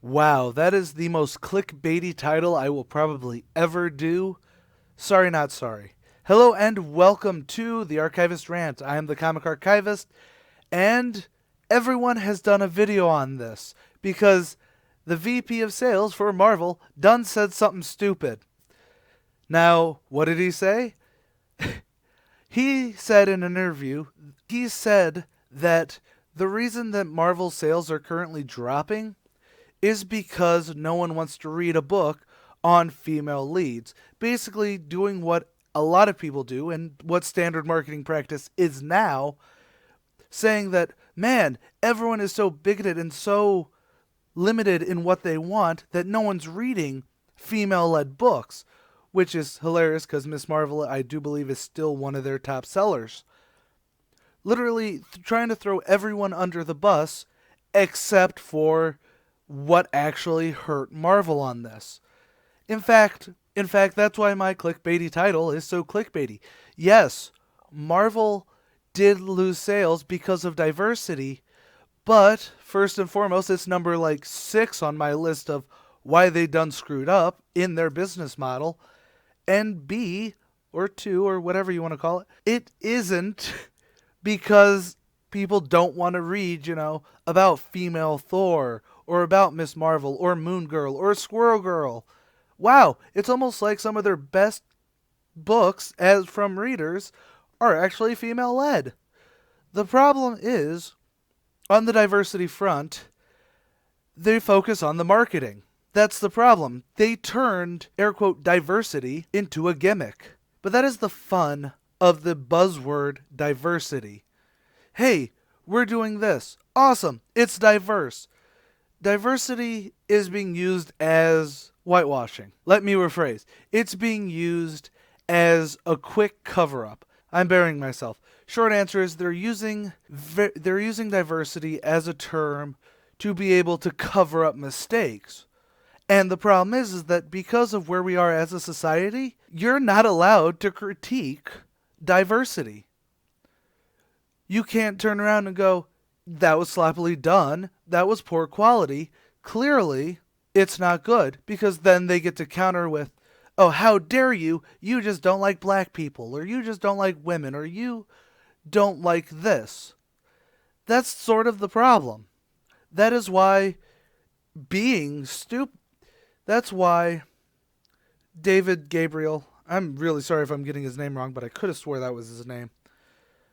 Wow, that is the most clickbaity title I will probably ever do. Sorry, not sorry. Hello and welcome to the Archivist Rants. I am the Comic Archivist, and everyone has done a video on this because the VP of Sales for Marvel done said something stupid. Now, what did he say? He said in an interview, he said that the reason that Marvel sales are currently dropping is because no one wants to read a book on female leads. Basically, doing what a lot of people do and what standard marketing practice is now, saying that, man, everyone is so bigoted and so limited in what they want that no one's reading female led books, which is hilarious because Miss Marvel, I do believe, is still one of their top sellers. Literally trying to throw everyone under the bus except for what actually hurt Marvel on this. In fact, that's why my clickbaity title is so clickbaity. Yes, Marvel did lose sales because of diversity, but first and foremost, it's number like 6 on my list of why they done screwed up in their business model. And B, or 2, or whatever you want to call it, it isn't because people don't want to read, about female Thor, or about Miss Marvel, or Moon Girl, or Squirrel Girl. Wow, it's almost like some of their best books, as from readers, are actually female-led. The problem is, on the diversity front, they focus on the marketing. That's the problem. They turned, air quote, diversity into a gimmick. But that is the fun of the buzzword diversity. Hey, we're doing this. Awesome. It's diverse. Diversity is being used as whitewashing. Let me rephrase. It's being used as a quick cover-up. I'm burying myself. Short answer is they're using diversity as a term to be able to cover up mistakes. And the problem is that because of where we are as a society, you're not allowed to critique diversity. You can't turn around and go, that was sloppily done, that was poor quality, clearly it's not good, because then they get to counter with, oh, how dare you just don't like black people, or you just don't like women, or you don't like this. That's sort of the problem. That is why being stupid, that's why David Gabriel, I'm really sorry if I'm getting his name wrong, but I could have swore that was his name,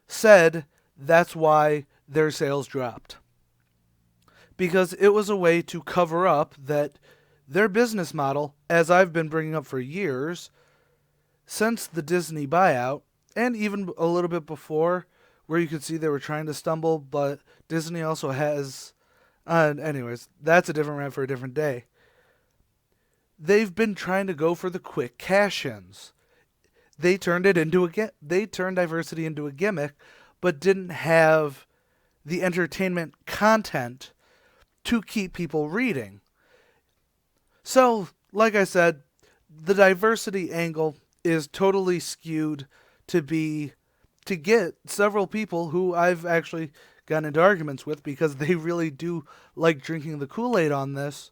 said that's why their sales dropped. Because it was a way to cover up that their business model, as I've been bringing up for years, since the Disney buyout, and even a little bit before, where you could see they were trying to stumble, but Disney also has... anyways, that's a different rant for a different day. They've been trying to go for the quick cash-ins. They turned diversity into a gimmick, but didn't have the entertainment content to keep people reading. So, like I said, the diversity angle is totally skewed to get several people who I've actually gotten into arguments with because they really do like drinking the Kool-Aid on this,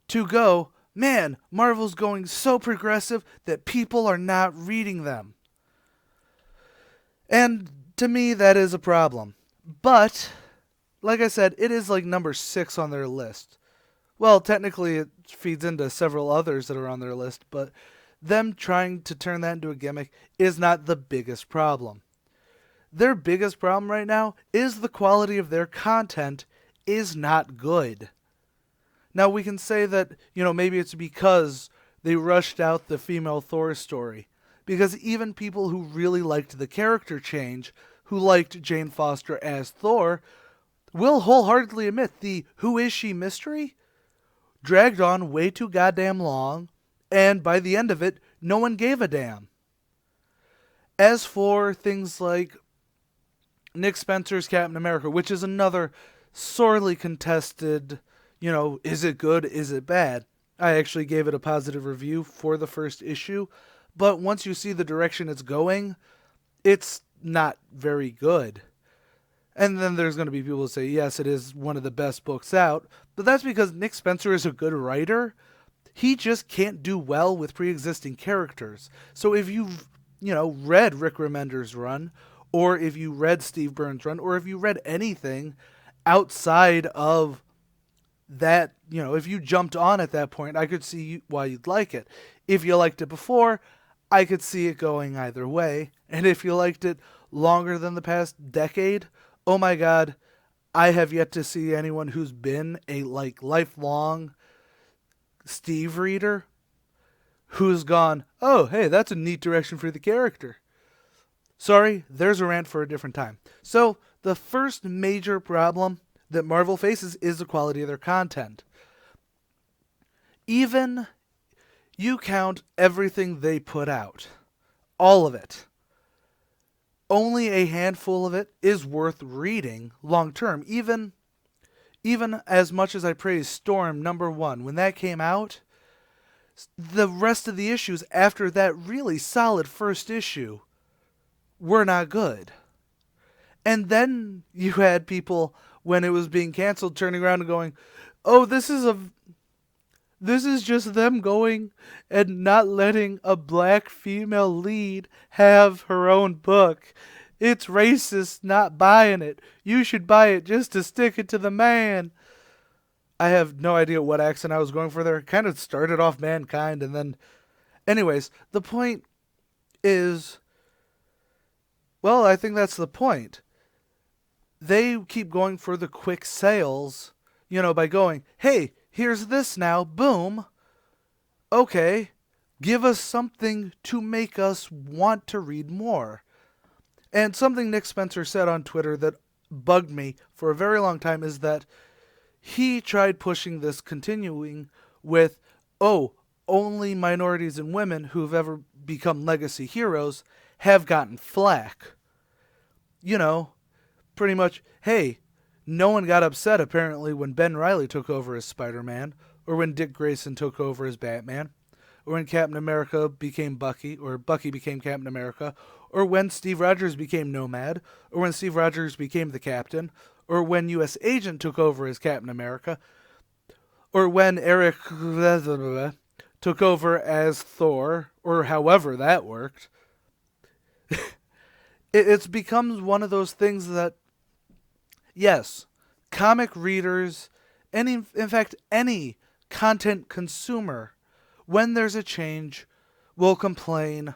to go, man, Marvel's going so progressive that people are not reading them. And to me, that is a problem. But, like I said, it is like number 6 on their list. Well, technically it feeds into several others that are on their list, but them trying to turn that into a gimmick is not the biggest problem. Their biggest problem right now is the quality of their content is not good. Now, we can say that, maybe it's because they rushed out the female Thor story. Because even people who really liked the character change, who liked Jane Foster as Thor, will wholeheartedly admit the who is she mystery dragged on way too goddamn long, and by the end of it, no one gave a damn. As for things like Nick Spencer's Captain America, which is another sorely contested, is it good, is it bad? I actually gave it a positive review for the first issue, but once you see the direction it's going, it's not very good. And then there's going to be people who say, yes, it is one of the best books out. But that's because Nick Spencer is a good writer. He just can't do well with pre-existing characters. So if you've, read Rick Remender's run, or if you read Steve Byrne's run, or if you read anything outside of that, if you jumped on at that point, I could see why you'd like it. If you liked it before, I could see it going either way. And if you liked it longer than the past decade, oh my God, I have yet to see anyone who's been a lifelong Steve reader who's gone, oh, hey, that's a neat direction for the character. Sorry, there's a rant for a different time. So the first major problem that Marvel faces is the quality of their content. Even you count everything they put out, all of it. Only a handful of it is worth reading long term. Even as much as I praise Storm #1, when that came out, the rest of the issues after that really solid first issue were not good. And then you had people, when it was being canceled, turning around and going, oh, this is just them going and not letting a black female lead have her own book. It's racist not buying it. You should buy it just to stick it to the man. I have no idea what accent I was going for there. It kind of started off Mankind and then... Anyways, the point is... Well, I think that's the point. They keep going for the quick sales, by going, hey, here's this now, boom. Okay, give us something to make us want to read more. And something Nick Spencer said on Twitter that bugged me for a very long time is that he tried pushing this continuing with, oh, only minorities and women who've ever become legacy heroes have gotten flack. Pretty much, hey, no one got upset apparently when Ben Reilly took over as Spider-Man, or when Dick Grayson took over as Batman, or when Captain America became Bucky, or Bucky became Captain America, or when Steve Rogers became Nomad, or when Steve Rogers became the Captain, or when U.S. Agent took over as Captain America, or when Eric took over as Thor, or however that worked. It's become one of those things that, yes, comic readers, and in fact any content consumer, when there's a change, will complain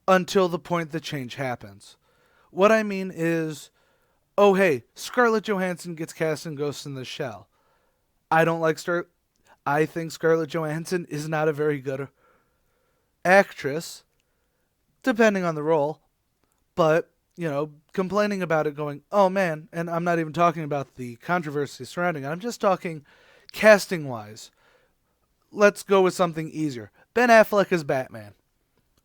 until the point the change happens. What I mean is, oh hey, Scarlett Johansson gets cast in Ghost in the Shell. I think Scarlett Johansson is not a very good actress, depending on the role. But, complaining about it going, oh man, and I'm not even talking about the controversy surrounding it. I'm just talking casting-wise. Let's go with something easier. Ben Affleck as Batman.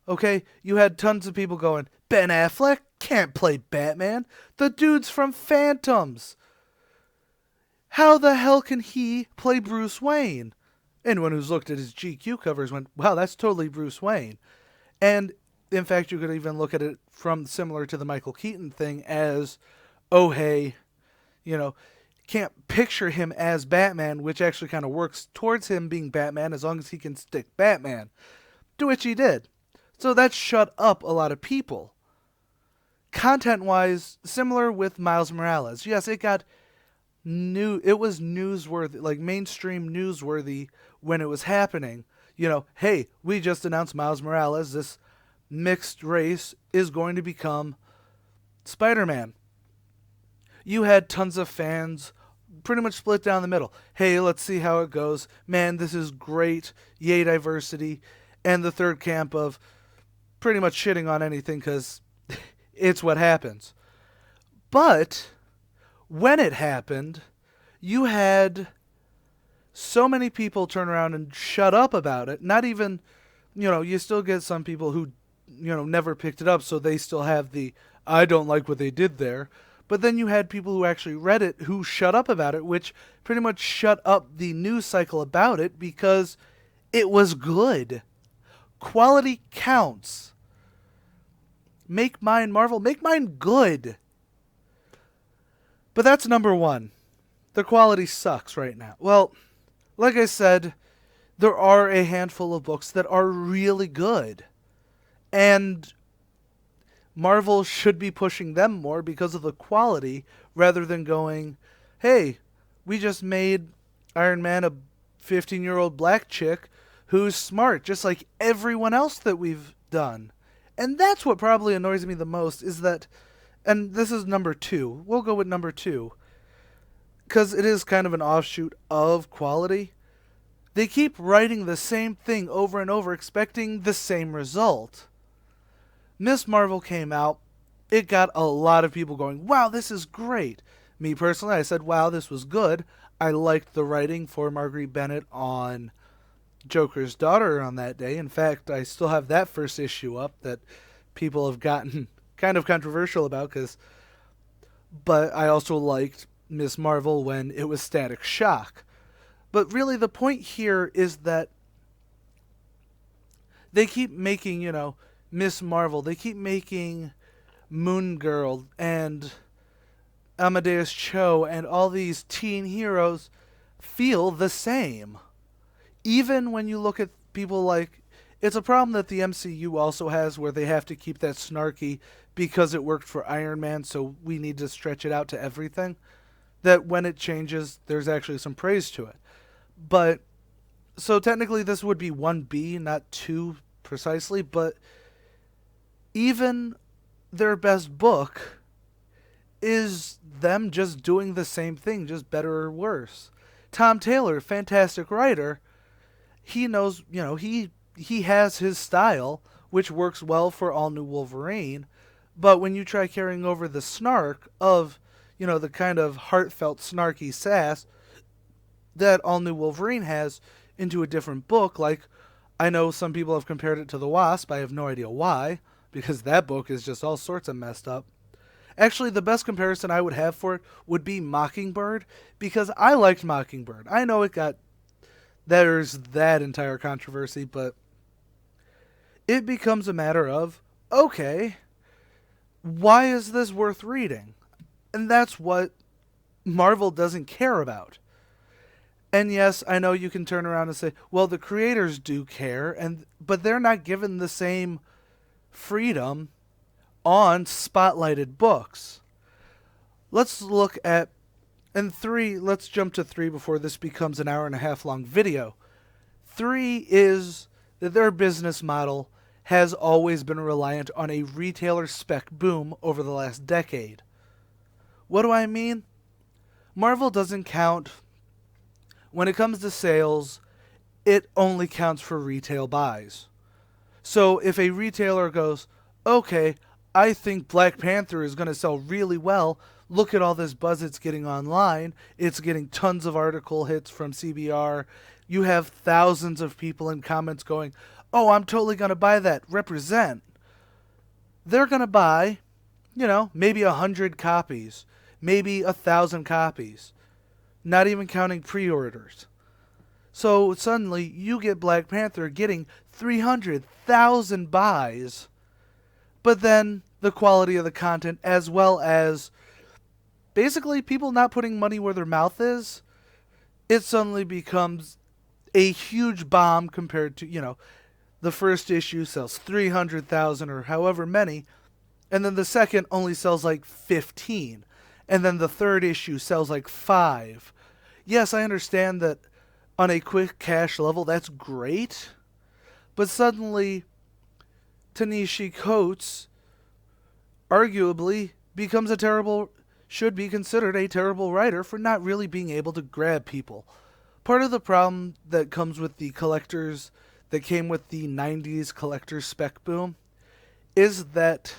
Okay, you had tons of people going, Ben Affleck can't play Batman. The dude's from Phantoms. How the hell can he play Bruce Wayne? Anyone who's looked at his GQ covers went, wow, that's totally Bruce Wayne. And in fact, you could even look at it from similar to the Michael Keaton thing as, oh, hey, can't picture him as Batman, which actually kind of works towards him being Batman as long as he can stick Batman, to which he did. So that shut up a lot of people. Content-wise, similar with Miles Morales. Yes, it was newsworthy, like mainstream newsworthy when it was happening. Hey, we just announced Miles Morales, this mixed race is going to become Spider-Man. You had tons of fans pretty much split down the middle. Hey, let's see how it goes. Man, this is great. Yay, diversity. And the third camp of pretty much shitting on anything because it's what happens. But when it happened, you had so many people turn around and shut up about it. Not even, you still get some people who never picked it up, so they still have the, I don't like what they did there. But then you had people who actually read it who shut up about it, which pretty much shut up the news cycle about it because it was good. Quality counts. Make mine Marvel, make mine good. But that's number one. The quality sucks right now. Well, like I said, there are a handful of books that are really good. And Marvel should be pushing them more because of the quality rather than going, hey, we just made Iron Man a 15-year-old black chick who's smart, just like everyone else that we've done. And that's what probably annoys me the most is that, and this is number two. We'll go with number two, because it is kind of an offshoot of quality. They keep writing the same thing over and over, expecting the same result. Miss Marvel came out. It got a lot of people going, wow, this is great. Me personally, I said, wow, this was good. I liked the writing for Marguerite Bennett on Joker's daughter on that day. In fact, I still have that first issue up that people have gotten kind of controversial about, but I also liked Miss Marvel when it was Static Shock. But really the point here is that they keep making, Miss Marvel, they keep making Moon Girl and Amadeus Cho and all these teen heroes feel the same. Even when you look at people like, it's a problem that the MCU also has where they have to keep that snarky because it worked for Iron Man, so we need to stretch it out to everything. That when it changes, there's actually some praise to it. But, so technically this would be 1B, not 2 precisely, but even their best book is them just doing the same thing, just better or worse. Tom Taylor, fantastic writer, he knows, he has his style, which works well for All New Wolverine, but when you try carrying over the snark of, the kind of heartfelt snarky sass that All New Wolverine has into a different book, like, I know some people have compared it to The Wasp, I have no idea why, because that book is just all sorts of messed up. Actually, the best comparison I would have for it would be Mockingbird, because I liked Mockingbird. I know there's that entire controversy, but it becomes a matter of, okay, why is this worth reading? And that's what Marvel doesn't care about. And yes, I know you can turn around and say, well, the creators do care, but they're not given the same freedom on spotlighted books. Let's look at, let's jump to 3 before this becomes an hour and a half long video. 3 is that their business model has always been reliant on a retailer spec boom over the last decade. What do I mean? Marvel doesn't count. When it comes to sales, it only counts for retail buys. So if a retailer goes, okay, I think Black Panther is going to sell really well. Look at all this buzz it's getting online. It's getting tons of article hits from CBR. You have thousands of people in comments going, oh, I'm totally going to buy that. Represent. They're going to buy, maybe 100 copies, maybe 1,000 copies, not even counting pre-orders. So suddenly you get Black Panther getting 300,000 buys, but then the quality of the content, as well as basically people not putting money where their mouth is, it suddenly becomes a huge bomb compared to, the first issue sells 300,000 or however many, and then the second only sells like 15, and then the third issue sells like 5. Yes, I understand that on a quick cash level, that's great, but suddenly Ta-Nehisi Coates arguably should be considered a terrible writer for not really being able to grab people. Part of the problem that comes with the collectors, that came with the 90s collector spec boom, is that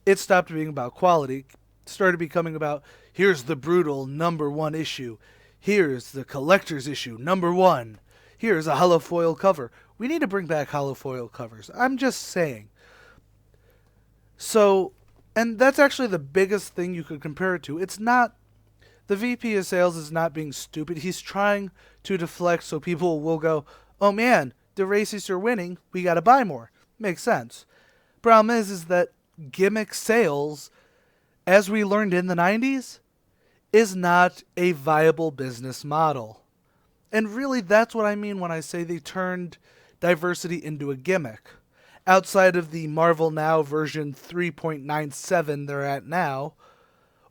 it stopped being about quality. It started becoming about, here's the brutal #1 issue. Here's the collector's issue, #1. Here's a holofoil cover. We need to bring back holofoil covers. I'm just saying. So, and that's actually the biggest thing you could compare it to. It's not, the VP of sales is not being stupid. He's trying to deflect so people will go, oh man, the racists are winning. We got to buy more. Makes sense. Problem is that gimmick sales, as we learned in the 90s, is not a viable business model. And really, that's what I mean when I say they turned diversity into a gimmick. Outside of the Marvel Now version 3.97 they're at now,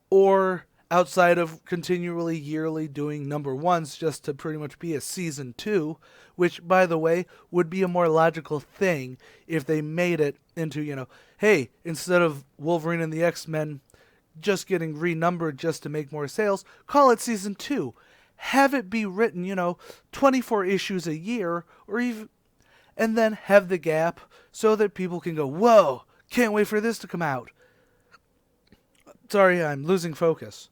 or outside of continually yearly doing number ones just to pretty much be a season 2, which, by the way, would be a more logical thing if they made it into, hey, instead of Wolverine and the X-Men just getting renumbered just to make more sales, call it season 2. Have it be written, 24 issues a year, or even, and then have the gap so that people can go, whoa, can't wait for this to come out. Sorry, I'm losing focus.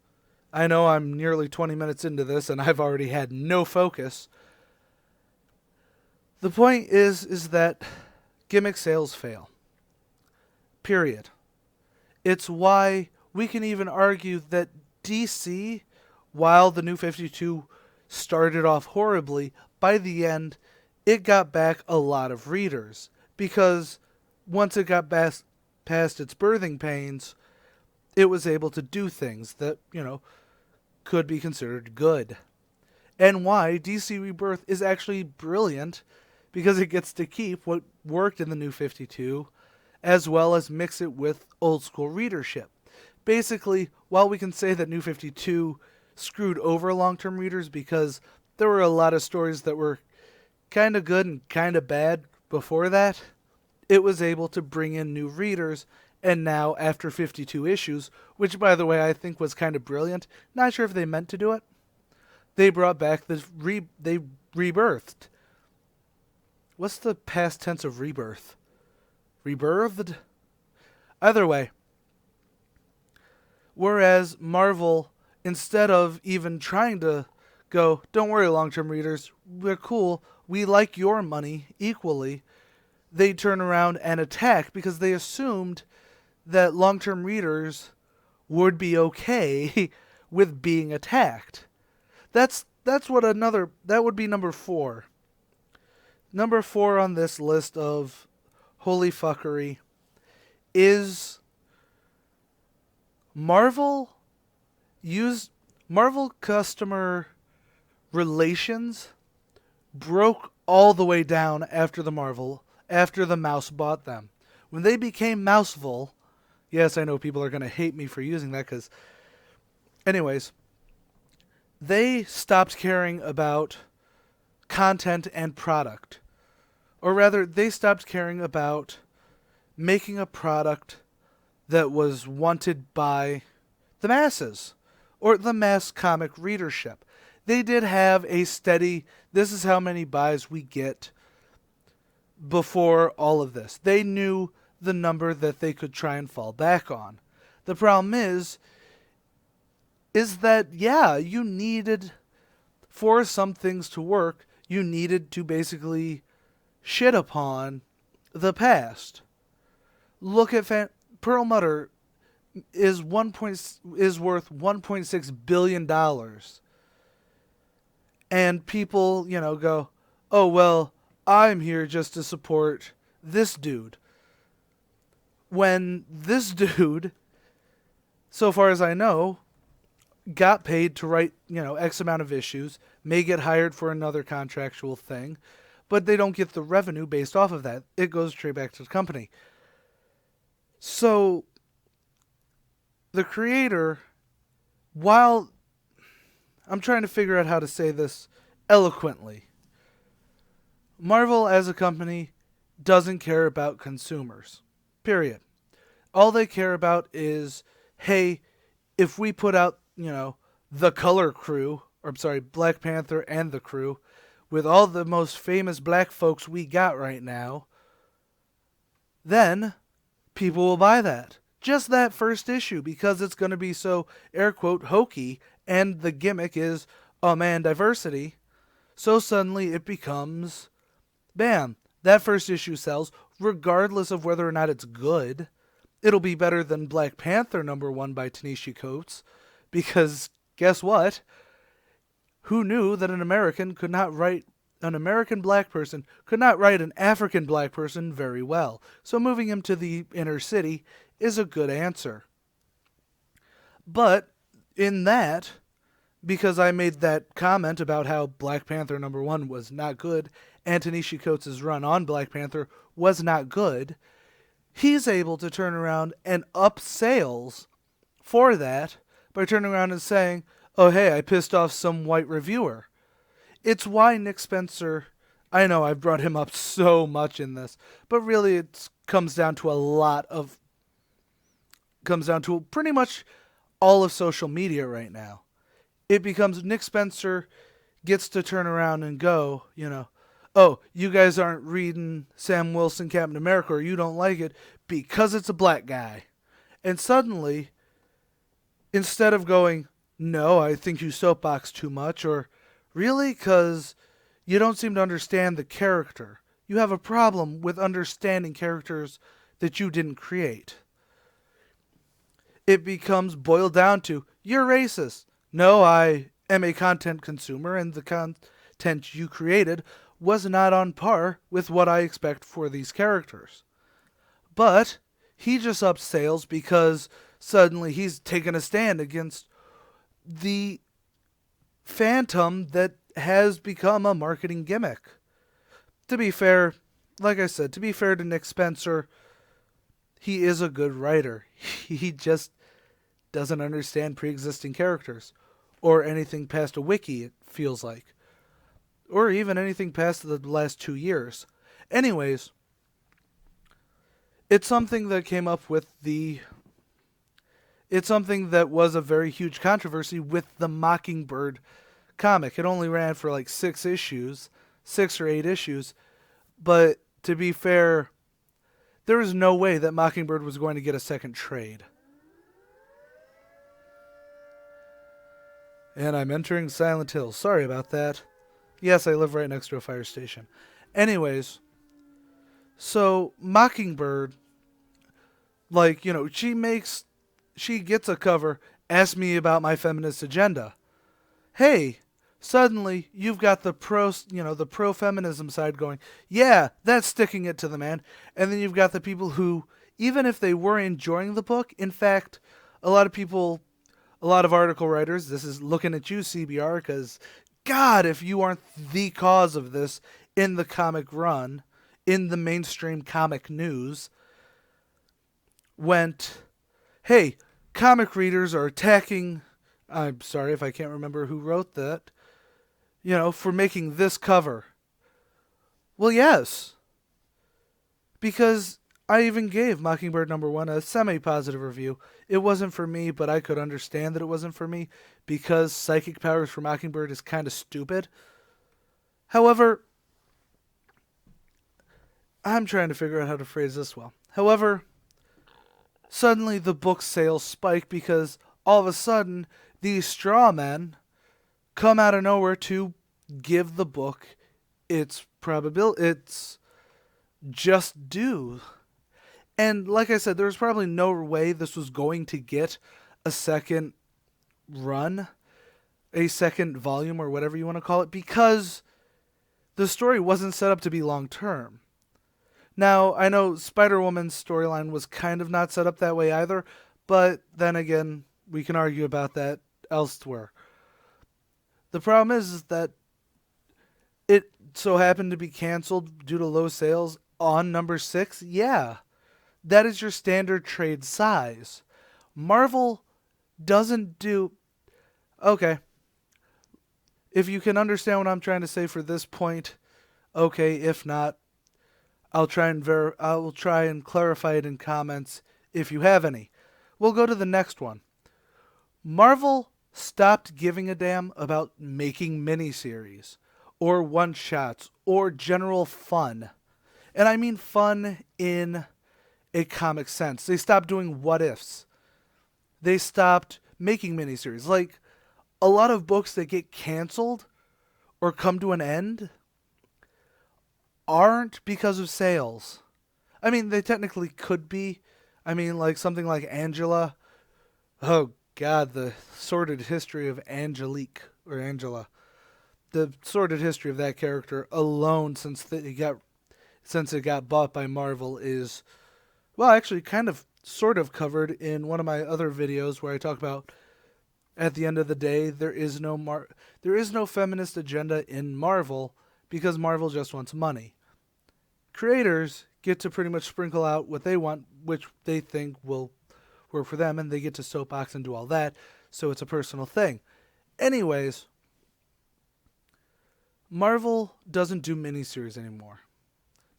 I know I'm nearly 20 minutes into this and I've already had no focus. The point is that gimmick sales fail. Period. It's why we can even argue that DC, while the New 52 started off horribly, by the end, it got back a lot of readers. Because once it got past its birthing pains, it was able to do things that, could be considered good. And why DC Rebirth is actually brilliant, because it gets to keep what worked in the New 52, as well as mix it with old school readership. Basically, while we can say that New 52 screwed over long-term readers because there were a lot of stories that were kind of good and kind of bad before that, it was able to bring in new readers. And now, after 52 issues, which, by the way, I think was kind of brilliant, not sure if they meant to do it, they brought back they rebirthed. What's the past tense of rebirth? Rebirthed? Either way. Whereas Marvel, instead of even trying to go, don't worry, long-term readers, we're cool, we like your money equally, they turn around and attack because they assumed that long-term readers would be okay with being attacked. That would be number 4. Number 4 on this list of holy fuckery is Marvel customer relations broke all the way down after the mouse bought them. When they became Mouseville, yes, I know people are going to hate me for using that because, anyways, they stopped caring about content and product. Or rather, they stopped caring about making a product that was wanted by the masses or the mass comic readership. They did have a steady, this is how many buys we get before all of this. They knew the number that they could try and fall back on. The problem is that, yeah, you needed, for some things to work, you needed to basically shit upon the past. Look at Perlmutter is worth $1.6 billion. And people, go, oh, well, I'm here just to support this dude. When this dude, so far as I know, got paid to write, X amount of issues, may get hired for another contractual thing, but they don't get the revenue based off of that. It goes straight back to the company. So, the creator, while I'm trying to figure out how to say this eloquently, Marvel as a company doesn't care about consumers. Period. All they care about is, hey, if we put out, the Color Crew, Black Panther and the Crew, with all the most famous black folks we got right now, then people will buy that. Just that first issue, because it's going to be so, air quote, hokey, and the gimmick is, oh man, diversity. So suddenly it becomes, bam, that first issue sells, regardless of whether or not it's good. It'll be better than Black Panther #1 by Ta-Nehisi Coates, because guess what? Who knew that an American black person could not write an African black person very well? So moving him to the inner city is a good answer. But in that, because I made that comment about how Black Panther #1 was not good, and Ta-Nehisi Coates' run on Black Panther was not good, he's able to turn around and up sales for that by turning around and saying, oh, hey, I pissed off some white reviewer. It's why Nick Spencer, I know I've brought him up so much in this, but really it comes down to pretty much all of social media right now. It becomes Nick Spencer gets to turn around and go, oh, you guys aren't reading Sam Wilson Captain America, or you don't like it because it's a black guy. And suddenly, instead of going, no, I think you soapbox too much, or really, because you don't seem to understand the character. You have a problem with understanding characters that you didn't create. It becomes boiled down to, you're racist. No, I am a content consumer, and the content you created was not on par with what I expect for these characters. But he just upped sales because suddenly he's taken a stand against the phantom that has become a marketing gimmick. To be fair, like I said, to Nick Spencer, he is a good writer. He just doesn't understand pre-existing characters, or anything past a wiki, it feels like. Or even anything past the last 2 years. Anyways, it's something that came up with it's something that was a very huge controversy with the Mockingbird comic. It only ran for like 6 or 8 issues. But to be fair, there was no way that Mockingbird was going to get a second trade. And I'm entering Silent Hill. Sorry about that. Yes, I live right next to a fire station. Anyways, so Mockingbird, she gets a cover, ask me about my feminist agenda. Hey, suddenly you've got the pro-feminism side going, yeah, that's sticking it to the man. And then you've got the people who, even if they were enjoying the book, in fact, a lot of article writers, this is looking at you, CBR, because, God, if you aren't the cause of this in the comic run, in the mainstream comic news, went, hey, comic readers are attacking, I'm sorry if I can't remember who wrote that, for making this cover. Well, yes, because I even gave Mockingbird #1 a semi-positive review. It wasn't for me, but I could understand that it wasn't for me because psychic powers for Mockingbird is kind of stupid. However, I'm trying to figure out how to phrase this well. However, suddenly the book sales spike because all of a sudden these straw men come out of nowhere to give the book its just due. And like I said, there was probably no way this was going to get a second run, a second volume, or whatever you want to call it, because the story wasn't set up to be long-term. Now, I know Spider-Woman's storyline was kind of not set up that way either, but then again, we can argue about that elsewhere. The problem is that it so happened to be canceled due to low sales on #6. Yeah. That is your standard trade size. Marvel doesn't do... Okay. If you can understand what I'm trying to say for this point, okay. If not, I'll try and clarify it in comments if you have any. We'll go to the next one. Marvel stopped giving a damn about making miniseries or one-shots or general fun. And I mean fun in a comic sense. They stopped doing what-ifs. They stopped making miniseries. Like, a lot of books that get canceled or come to an end aren't because of sales. I mean, they technically could be. I mean, like something like Angela. Oh, God, the sordid history of Angelique, or Angela. The sordid history of that character alone since it got bought by Marvel is... Well, actually, kind of, sort of covered in one of my other videos where I talk about At the end of the day, there is no feminist agenda in Marvel because Marvel just wants money. Creators get to pretty much sprinkle out what they want, which they think will work for them, and they get to soapbox and do all that, so it's a personal thing. Anyways, Marvel doesn't do miniseries anymore.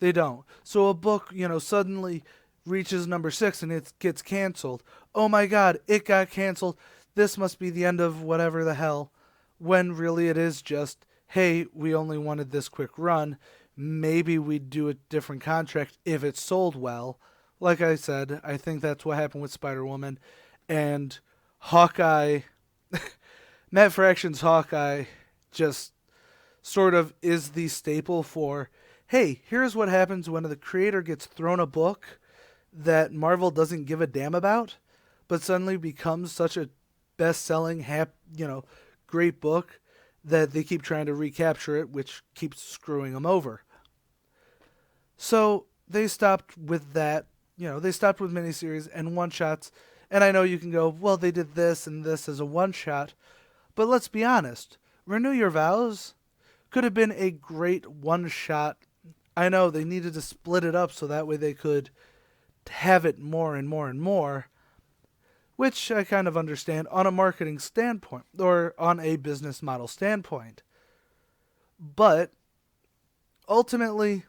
They don't. So a book, suddenly reaches number 6 and it gets canceled. Oh my god, it got canceled. This must be the end of whatever the hell. When really it is just, hey, we only wanted this quick run. Maybe we'd do a different contract if it sold well. Like I said, I think that's what happened with Spider-Woman. And Hawkeye, Matt Fraction's Hawkeye just sort of is the staple for, hey, here's what happens when the creator gets thrown a book that Marvel doesn't give a damn about, but suddenly becomes such a best-selling, great book that they keep trying to recapture it, which keeps screwing them over. So they stopped with that. They stopped with miniseries and one-shots. And I know you can go, well, they did this and this as a one-shot. But let's be honest. Renew Your Vows could have been a great one-shot. I know they needed to split it up so that way they could have it more and more and more, which I kind of understand on a marketing standpoint or on a business model standpoint. But ultimately,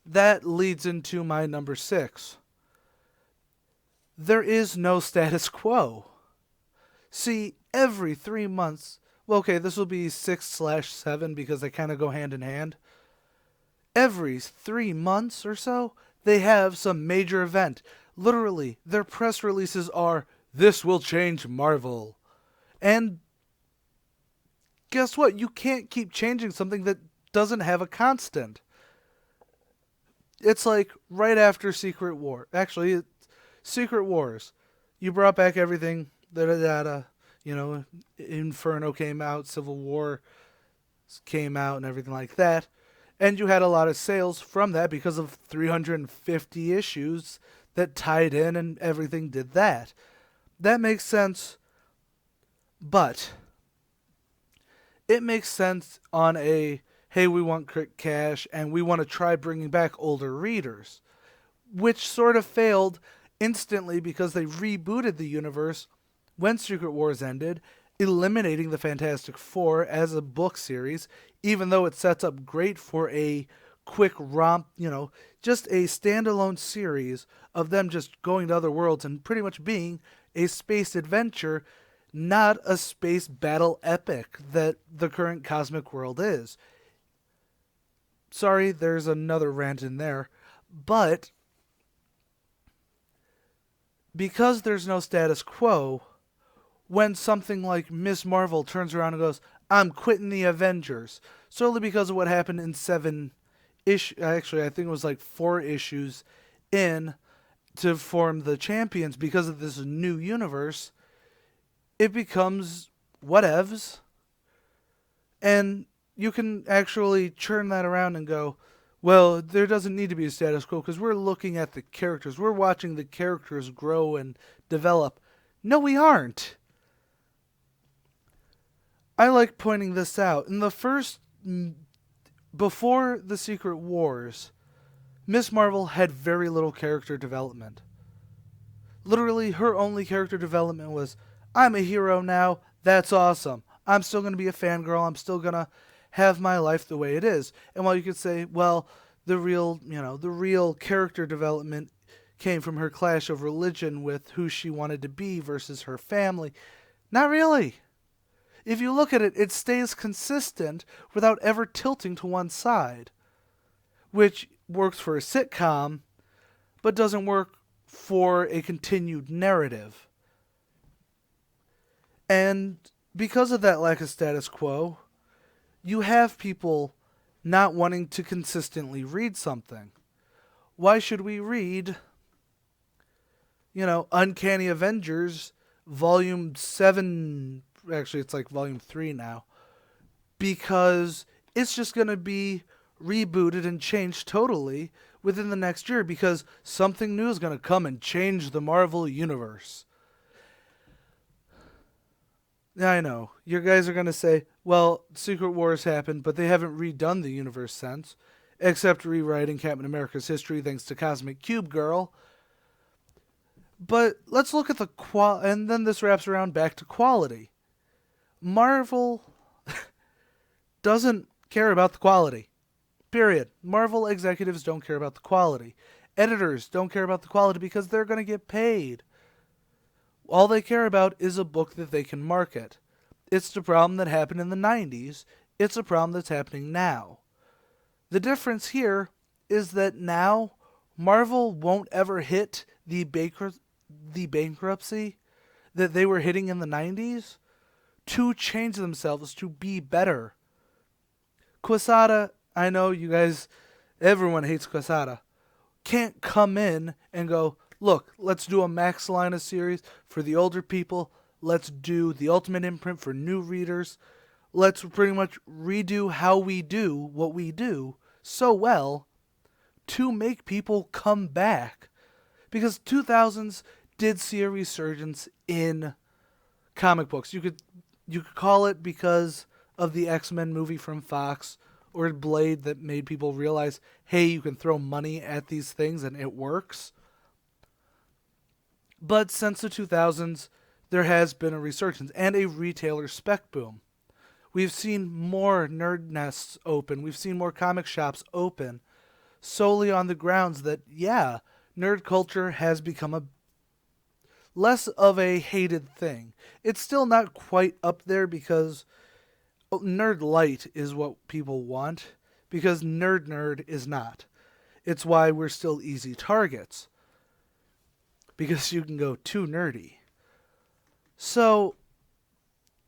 that leads into my number 6. There is no status quo. See, every 3 months, well, okay, this will be 6/7 because they kind of go hand in hand. Every 3 months or so, they have some major event. Literally, their press releases are, this will change Marvel. And guess what? You can't keep changing something that doesn't have a constant. It's like right after Secret War. Actually, Secret Wars. You brought back everything. Inferno came out, Civil War came out, and everything like that. And you had a lot of sales from that because of 350 issues that tied in and everything did that. That makes sense, but it makes sense on a, hey, we want quick cash and we want to try bringing back older readers, which sort of failed instantly because they rebooted the universe when Secret Wars ended, eliminating the Fantastic Four as a book series, even though it sets up great for a quick romp, just a standalone series of them just going to other worlds and pretty much being a space adventure, not a space battle epic that the current cosmic world is. Sorry, there's another rant in there, but because there's no status quo, when something like Miss Marvel turns around and goes, I'm quitting the Avengers, solely because of what happened in 7 issues, actually I think it was like 4 issues in to form the Champions because of this new universe, it becomes whatevs. And you can actually churn that around and go, well, there doesn't need to be a status quo because we're looking at the characters. We're watching the characters grow and develop. No, we aren't. I like pointing this out. In the first, before the Secret Wars, Miss Marvel had very little character development. Literally, her only character development was, I'm a hero now, that's awesome. I'm still going to be a fangirl, I'm still going to have my life the way it is. And while you could say, well, the real character development came from her clash of religion with who she wanted to be versus her family. Not really. If you look at it, it stays consistent without ever tilting to one side, which works for a sitcom, but doesn't work for a continued narrative. And because of that lack of status quo, you have people not wanting to consistently read something. Why should we read, Uncanny Avengers, Volume 7, actually it's like Volume 3 now, because it's just going to be rebooted and changed totally within the next year because something new is going to come and change the Marvel Universe. I know. You guys are going to say, well, Secret Wars happened, but they haven't redone the universe since, except rewriting Captain America's history thanks to Cosmic Cube Girl. But let's look at the and then this wraps around back to quality. Marvel doesn't care about the quality. Period. Marvel executives don't care about the quality. Editors don't care about the quality because they're going to get paid. All they care about is a book that they can market. It's the problem that happened in the 90s. It's a problem that's happening now. The difference here is that now Marvel won't ever hit the bankruptcy that they were hitting in the 90s to change themselves to be better. Quesada, I know you guys, everyone hates Quesada, can't come in and go, look, let's do a Max Linus series for the older people. Let's do the Ultimate Imprint for new readers. Let's pretty much redo how we do what we do so well to make people come back. Because 2000s did see a resurgence in comic books. You could call it because of the X-Men movie from Fox or Blade that made people realize, hey, you can throw money at these things and it works. But since the 2000s, there has been a resurgence and a retailer spec boom. We've seen more nerd nests open. We've seen more comic shops open solely on the grounds that, yeah, nerd culture has become a less of a hated thing. It's still not quite up there because nerd light is what people want, because nerd is not. It's why we're still easy targets, because you can go too nerdy. So,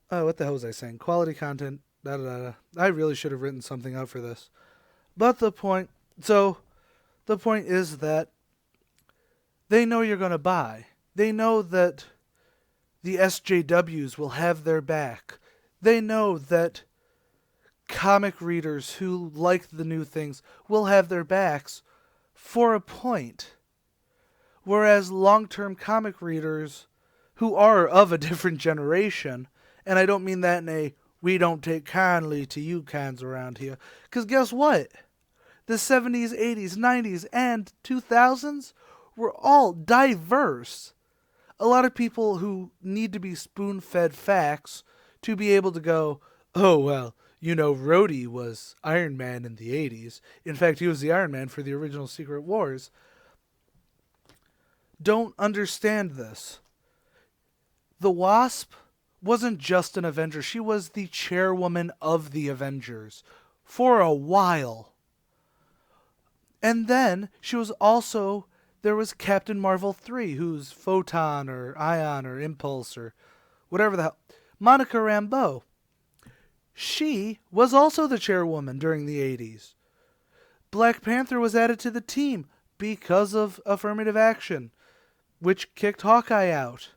what the hell was I saying? Quality content, da da da. I really should have written something out for this. But the point is that they know you're going to buy. They know that the SJWs will have their back. They know that comic readers who like the new things will have their backs for a point. Whereas long-term comic readers who are of a different generation, and I don't mean that in a we don't take kindly to you kinds around here, because guess what? The 70s, 80s, 90s, and 2000s were all diverse. A lot of people who need to be spoon-fed facts to be able to go, oh, well, you know, Rhodey was Iron Man in the 80s. In fact, he was the Iron Man for the original Secret Wars. Don't understand this. The Wasp wasn't just an Avenger. She was the chairwoman of the Avengers for a while. And then she was also, there was Captain Marvel 3, who's Photon or Ion or Impulse or whatever the hell. Monica Rambeau. She was also the chairwoman during the 80s. Black Panther was added to the team because of affirmative action, which kicked Hawkeye out.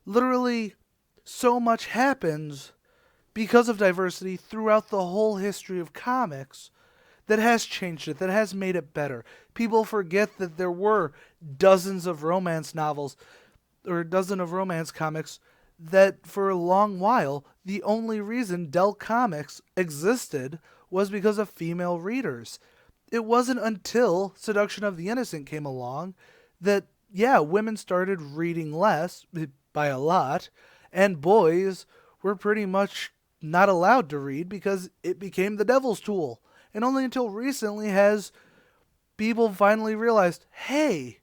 Literally, so much happens because of diversity throughout the whole history of comics that has changed it, that has made it better. People forget that there were dozens of romance novels, or a dozen of romance comics, that for a long while, the only reason Dell Comics existed was because of female readers. It wasn't until Seduction of the Innocent came along that, yeah, women started reading less, by a lot, and boys were pretty much not allowed to read because it became the devil's tool. And only until recently has people finally realized, hey,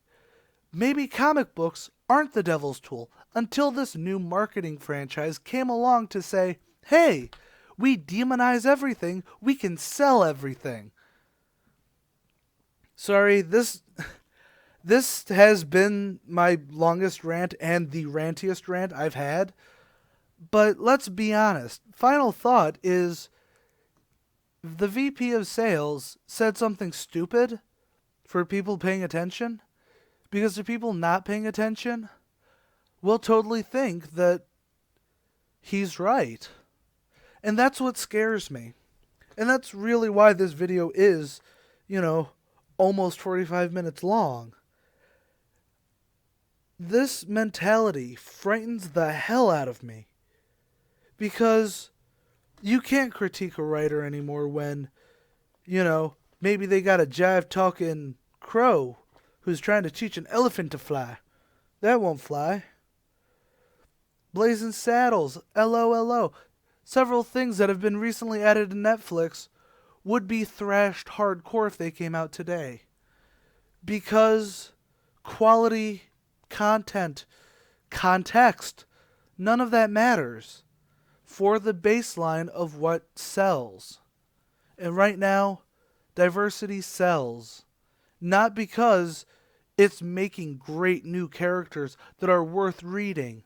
maybe comic books aren't the devil's tool. Until this new marketing franchise came along to say, hey, we demonize everything, we can sell everything. Sorry, this has been my longest rant and the rantiest rant I've had. But let's be honest. Final thought is, the VP of sales said something stupid for people paying attention, because the people not paying attention will totally think that he's right. And that's what scares me. And that's really why this video is, almost 45 minutes long. This mentality frightens the hell out of me. Because you can't critique a writer anymore when, maybe they got a jive-talking crow who's trying to teach an elephant to fly. That won't fly. Blazing Saddles, LOLO. Several things that have been recently added to Netflix would be thrashed hardcore if they came out today. Because quality, content, context, none of that matters for the baseline of what sells. And right now, diversity sells. Not because it's making great new characters that are worth reading.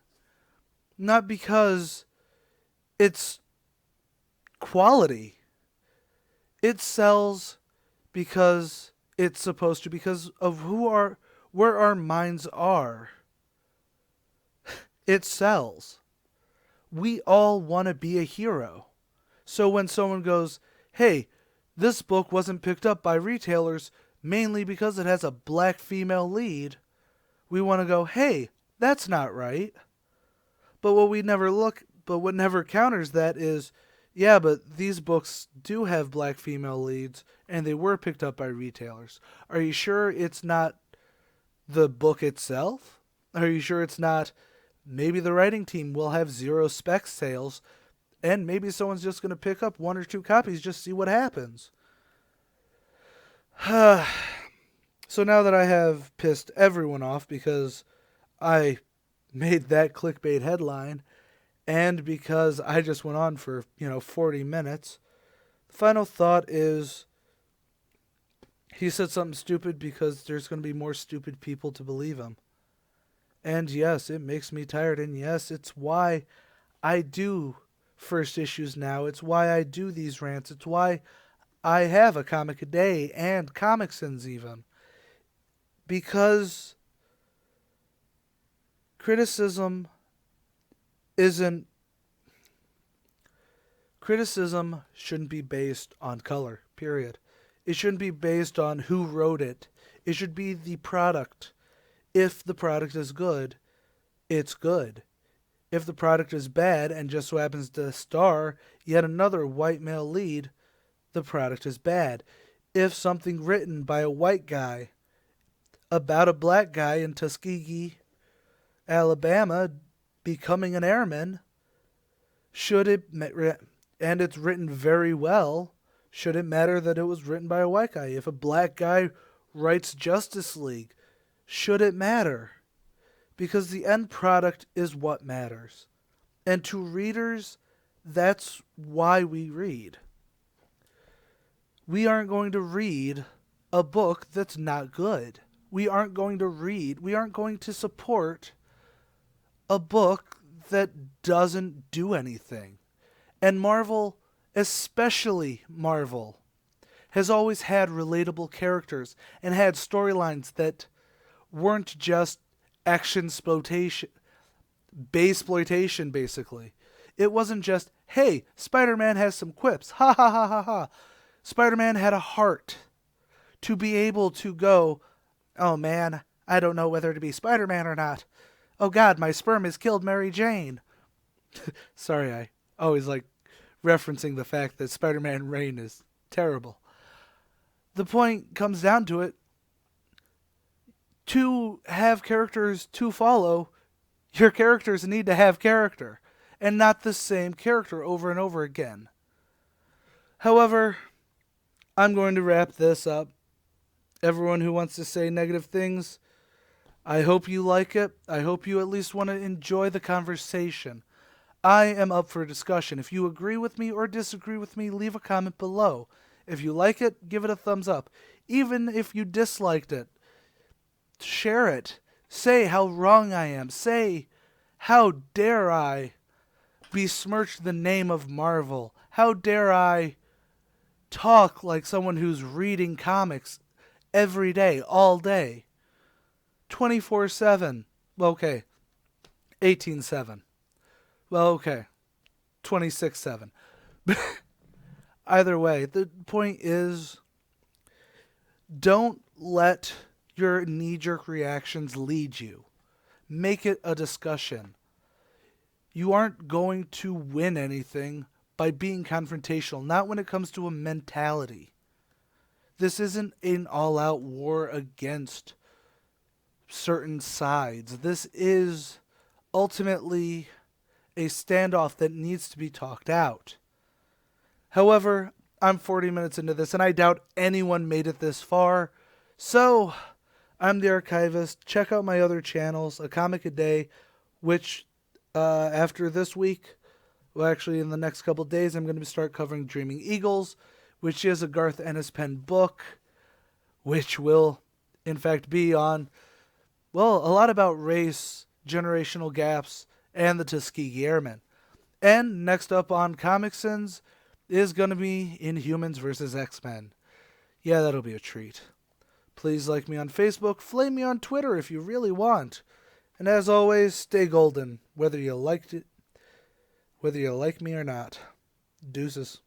Not because it's quality. It sells because it's supposed to, because of where our minds are. It sells. We all want to be a hero. So when someone goes, hey, this book wasn't picked up by retailers mainly because it has a black female lead, we want to go, hey, that's not right. But what never counters that is, yeah, but these books do have black female leads and they were picked up by retailers. Are you sure it's not the book itself? Are you sure it's not, maybe the writing team will have 0 spec sales and maybe someone's just going to pick up 1 or 2 copies, just see what happens. So now that I have pissed everyone off because I made that clickbait headline and because I just went on for, 40 minutes, the final thought is he said something stupid because there's going to be more stupid people to believe him. And yes, it makes me tired. And yes, it's why I do first issues now. It's why I do these rants. It's why I have a comic a day and ComicSins even. Because criticism shouldn't be based on color, period. It shouldn't be based on who wrote it. It should be the product. If the product is good, it's good. If the product is bad and just so happens to star yet another white male lead, the product is bad. If something written by a white guy about a black guy in Tuskegee, Alabama, becoming an airman, and it's written very well, should it matter that it was written by a white guy? If a black guy writes Justice League, should it matter? Because the end product is what matters. And to readers, that's why we read. We aren't going to read a book that's not good. We aren't going to support a book that doesn't do anything. And Marvel, especially Marvel, has always had relatable characters and had storylines that weren't just exploitation, basically. It wasn't just, hey, Spider-Man has some quips, ha ha ha ha ha. Spider-Man had a heart to be able to go, oh man, I don't know whether to be Spider-Man or not. Oh god, my sperm has killed Mary Jane. Sorry, I always like referencing the fact that Spider-Man Reign is terrible. The point comes down to it, to have characters to follow, your characters need to have character, and not the same character over and over again. However, I'm going to wrap this up. Everyone who wants to say negative things, I hope you like it. I hope you at least want to enjoy the conversation. I am up for discussion. If you agree with me or disagree with me, leave a comment below. If you like it, give it a thumbs up. Even if you disliked it, share it. Say how wrong I am. Say, how dare I besmirch the name of Marvel? How dare I talk like someone who's reading comics every day, all day, 24/7. Well, okay, 18/7. Well, okay, 26/7. Either way, the point is, don't let your knee-jerk reactions lead you. Make it a discussion. You aren't going to win anything by being confrontational, not when it comes to a mentality. This isn't an all-out war against certain sides. This is ultimately a standoff that needs to be talked out. However, I'm 40 minutes into this, and I doubt anyone made it this far. So, I'm the Archivist. Check out my other channels, A Comic a Day, which after this week, well, actually in the next couple days, I'm going to start covering Dreaming Eagles, which is a Garth Ennis-Penn book, which will, in fact, be on, well, a lot about race, generational gaps, and the Tuskegee Airmen. And next up on ComicSins is going to be Inhumans vs. X-Men. Yeah, that'll be a treat. Please like me on Facebook, flame me on Twitter if you really want. And as always, stay golden, whether you like me or not. Deuces.